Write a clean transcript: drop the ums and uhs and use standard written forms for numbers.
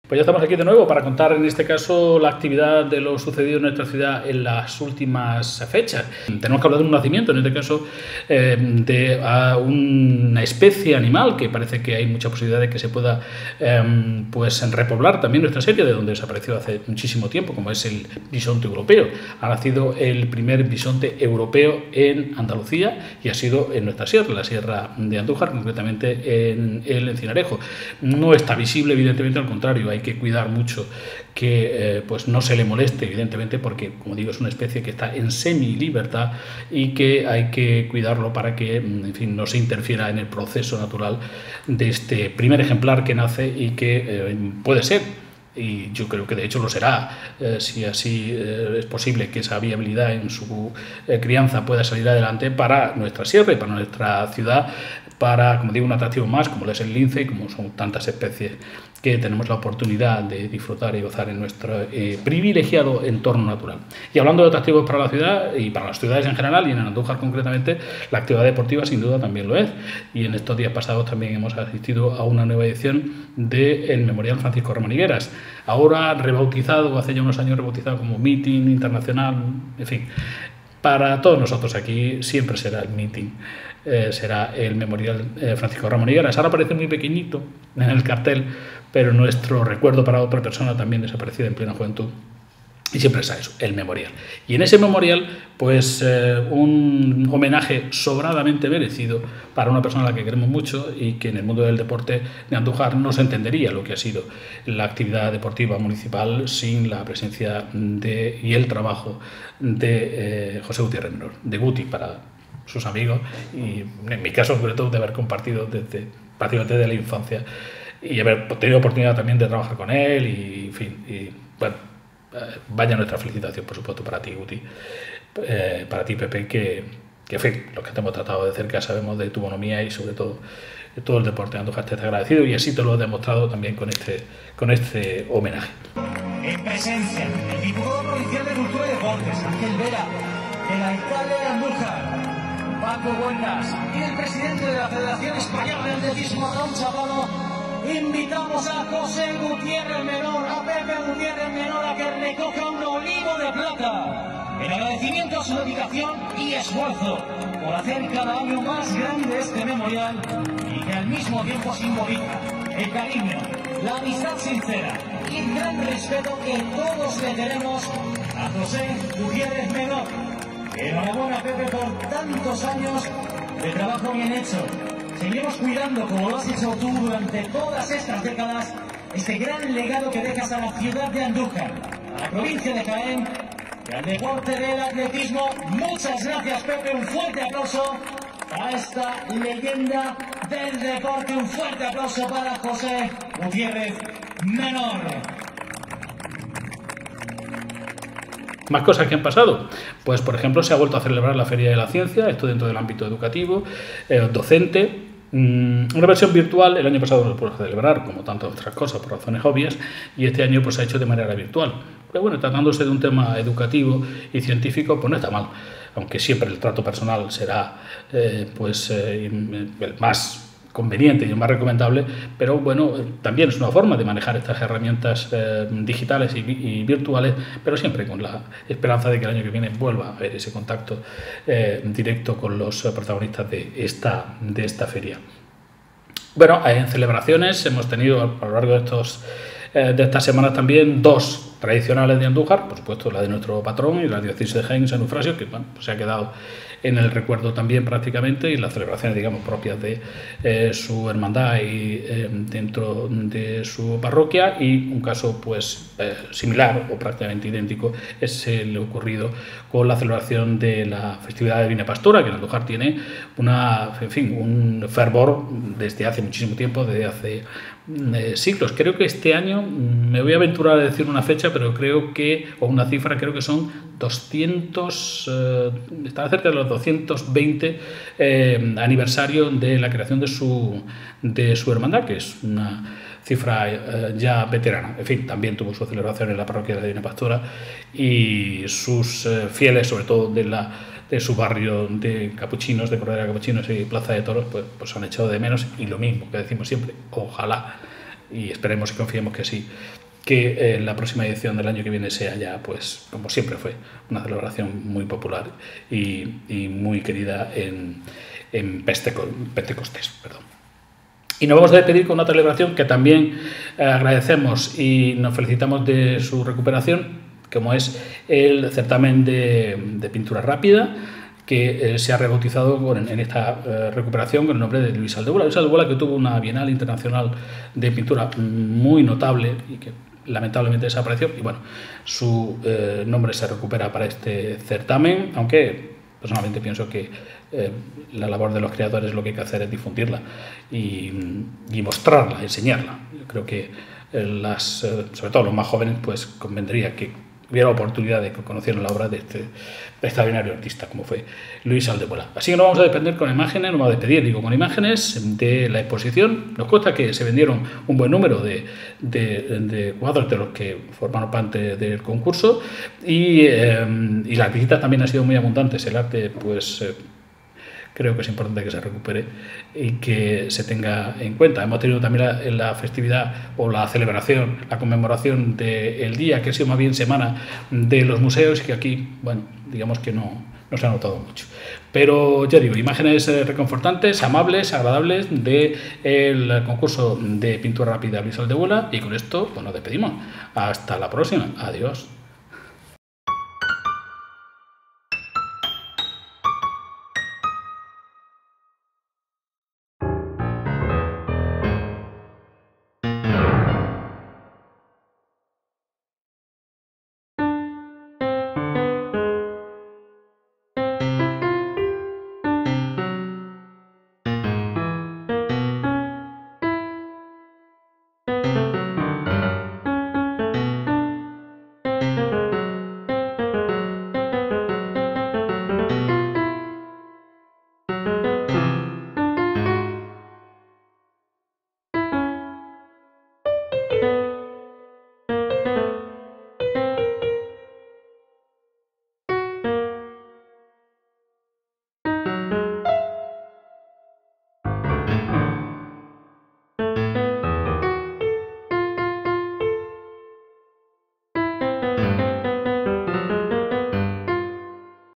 Pues ya estamos aquí de nuevo para contar en este caso la actividad de lo sucedido en nuestra ciudad en las últimas fechas. Tenemos que hablar de un nacimiento, en este caso de una especie animal que parece que hay mucha posibilidad de que se pueda pues repoblar también nuestra serie, de donde desapareció hace muchísimo tiempo, como es el bisonte europeo. Ha nacido el primer bisonte europeo en Andalucía y ha sido en nuestra sierra, la Sierra de Andújar, concretamente en el Encinarejo. No está visible, evidentemente, al contrario, hay que cuidar mucho que pues no se le moleste, evidentemente, porque, como digo, es una especie que está en semi-libertad y que hay que cuidarlo para que, en fin, no se interfiera en el proceso natural de este primer ejemplar que nace y que puede ser, y yo creo que de hecho lo será, si así es posible que esa viabilidad en su crianza pueda salir adelante para nuestra sierra y para nuestra ciudad, para, como digo, un atractivo más, como es el lince y como son tantas especies que tenemos la oportunidad de disfrutar y gozar en nuestro privilegiado entorno natural. Y hablando de atractivos para la ciudad y para las ciudades en general, y en Andújar concretamente, la actividad deportiva sin duda también lo es. Y en estos días pasados también hemos asistido a una nueva edición del Memorial Francisco Ramón Higueras, ahora rebautizado, hace ya unos años rebautizado como Meeting Internacional, en fin. Para todos nosotros aquí siempre será el meeting, será el Memorial Francisco Ramón Higueras. Ahora parece muy pequeñito en el cartel, pero nuestro recuerdo para otra persona también desaparecida en plena juventud. Y siempre es eso, el memorial. Y en ese memorial, pues un homenaje sobradamente merecido para una persona a la que queremos mucho y que en el mundo del deporte de Andújar no se entendería lo que ha sido la actividad deportiva municipal sin la presencia y el trabajo de José Gutiérrez Menor, de Guti para sus amigos y en mi caso sobre todo de haber compartido desde prácticamente de la infancia y haber tenido oportunidad también de trabajar con él y en fin, y bueno, vaya nuestra felicitación, por supuesto, para ti, Guti, para ti, Pepe, que en fin, los que te hemos tratado de cerca sabemos de tu bonomía y sobre todo de todo el deporte de Andújar te está agradecido y así te lo he demostrado también con este homenaje. En presencia del diputado provincial de Cultura y Deportes, Ángel Vera, del alcalde de Andújar, Paco Buenas, y del presidente de la Federación Española de Atletismo, Raúl Chaparro, invitamos a José Gutiérrez Menor, a Pepe Gutiérrez Menor, a que recoja un olivo de plata en agradecimiento a su dedicación y esfuerzo por hacer cada año más grande este memorial y que al mismo tiempo simboliza el cariño, la amistad sincera y el gran respeto que todos le tenemos a José Gutiérrez Menor. Enhorabuena, Pepe, por tantos años de trabajo bien hecho. Seguiremos cuidando, como lo has hecho tú durante todas estas décadas, este gran legado que dejas a la ciudad de Andújar, a la provincia de Jaén y al deporte del atletismo. Muchas gracias, Pepe. Un fuerte aplauso a esta leyenda del deporte. Un fuerte aplauso para José Gutiérrez Menor. Más cosas que han pasado, pues por ejemplo se ha vuelto a celebrar la Feria de la Ciencia, esto dentro del ámbito educativo, docente, una versión virtual. El año pasado no se pudo celebrar, como tantas otras cosas, por razones obvias, y este año pues se ha hecho de manera virtual. Pero bueno, tratándose de un tema educativo y científico, pues no está mal, aunque siempre el trato personal será el más conveniente y el más recomendable, pero bueno, también es una forma de manejar estas herramientas digitales y virtuales, pero siempre con la esperanza de que el año que viene vuelva a haber ese contacto directo con los protagonistas de esta feria. Bueno, en celebraciones hemos tenido a lo largo de estas semanas también dos tradicionales de Andújar, por supuesto la de nuestro patrón y la diócesis de Jaén, San Eufrasio, que bueno, pues se ha quedado en el recuerdo también prácticamente, y las celebraciones, digamos, propias de su hermandad y dentro de su parroquia, y un caso pues similar o prácticamente idéntico es el ocurrido con la celebración de la festividad de Divina Pastora, que en Andújar tiene un fervor desde hace muchísimo tiempo, desde hace siglos. Creo que este año, me voy a aventurar a decir una fecha, pero creo que, o una cifra, creo que son 200, está cerca de los 220 aniversario de la creación de su hermandad, que es una cifra ya veterana. En fin, también tuvo su celebración en la parroquia de la Divina Pastora y sus fieles, sobre todo de su barrio de Capuchinos, de Cordera de Capuchinos y Plaza de Toros, pues han echado de menos, y lo mismo que decimos siempre, ojalá y esperemos y confiemos que sí, que la próxima edición del año que viene sea ya, pues, como siempre fue, una celebración muy popular y muy querida en Pentecostés. Perdón. Y nos vamos a despedir con una celebración que también agradecemos y nos felicitamos de su recuperación, como es el certamen de pintura rápida, que se ha rebautizado en esta recuperación con el nombre de Luis Aldehuela. Luis Aldehuela, que tuvo una Bienal Internacional de Pintura muy notable y que lamentablemente desapareció, y bueno, su nombre se recupera para este certamen, aunque personalmente pienso que la labor de los creadores lo que hay que hacer es difundirla y mostrarla, enseñarla. Yo creo que sobre todo los más jóvenes, pues convendría que hubiera la oportunidad de que conocieran la obra de este extraordinario artista como fue Luis Aldehuela. Así que nos vamos a despedir con imágenes, con imágenes de la exposición. Nos consta que se vendieron un buen número de cuadros de los que formaron parte del concurso y las visitas también han sido muy abundantes. El arte, pues creo que es importante que se recupere y que se tenga en cuenta. Hemos tenido también la festividad o la celebración, la conmemoración del día, que ha sido más bien semana de los museos, y que aquí, bueno, digamos que no se ha notado mucho. Pero ya digo, imágenes reconfortantes, amables, agradables del concurso de pintura rápida Luis Aldehuela, y con esto pues nos despedimos. Hasta la próxima. Adiós.